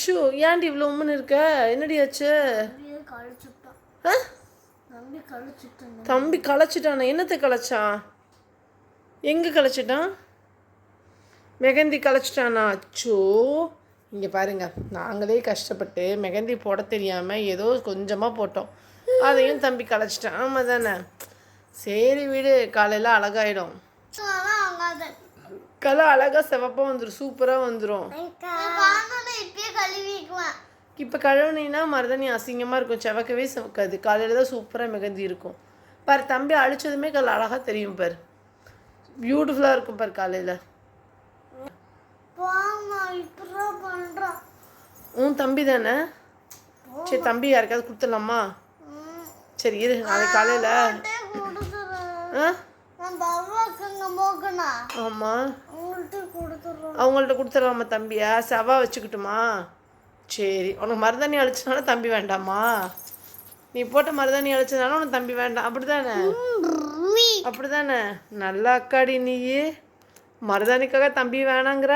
அச்சோ ஏன்டி இவ்வளோ உம்முன்னு இருக்க? என்னடி ஆச்சு? தம்பி களைச்சிட்டானா? என்னத்தை களைச்சான்? எங்கே களைச்சிட்டான்? மெகந்தி களைச்சிட்டானா? அச்சோ இங்கே பாருங்க, நாங்களே கஷ்டப்பட்டு மெகந்தி போட தெரியாமல் ஏதோ கொஞ்சமாக போட்டோம், அதையும் தம்பி களைச்சிட்டான். ஆமாம் தானே? சரி விடு, காலையில் அழகாயிடும். கலை அழகாக சிவப்பாக வந்துடும், சூப்பராக வந்துடும். இப்போ கழுவுனீங்கன்னா மருதாணி அசிங்கமாக இருக்கும், செவக்கவே செவக்காது. காலையில் தான் சூப்பராக மெகந்தி இருக்கும். பாரு தம்பி அழிச்சதுமே கல் அழகாக தெரியும் பாரு, பியூட்டிஃபுல்லாக இருக்கும் பாரு காலையில். உன் தம்பி தானே? சரி தம்பி யாருக்காவது கொடுத்துடலாமா? சரி இரு, நாளைக்கு காலையில். ஆமாம் அவங்கள்ட்ட கொடுத்துடலாமா தம்பியா? செவா வச்சுக்கிட்டுமா? சரி, உனக்கு மருதாணி அழிச்சனால தம்பி வேண்டாமா? நீ போட்ட மருதாணி அழிச்சதுனால உனக்கு தம்பி வேண்டாம், அப்படி தானே? அப்படி தானே? நல்லா அக்காடி நீ, மருதாணிக்காக தம்பி வேணாங்கிற?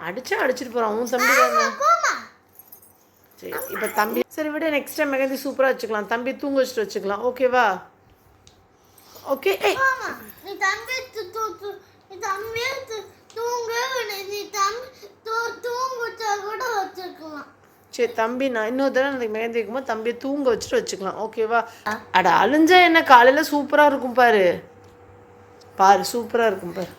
அடிச்சா அடிச்சிட்டு போறான் உன் தம்பி தானே? சரி இப்போ தம்பி சரி விட, நெக்ஸ்ட் டைம் மெகந்தி சூப்பராக வச்சுக்கலாம், தம்பி தூங்க வச்சுட்டு வச்சுக்கலாம், ஓகேவா? ஓகே. சரி தம்பி, நான் இன்னொரு தடவை எனக்கு மெகந்தி வைக்கும்போது தம்பியை தூங்க வச்சுட்டு வச்சுக்கலாம், ஓகேவா? அட அழிஞ்சா என்ன, காலையில் சூப்பராக இருக்கும் பாரு, பாரு சூப்பராக இருக்கும் பாரு.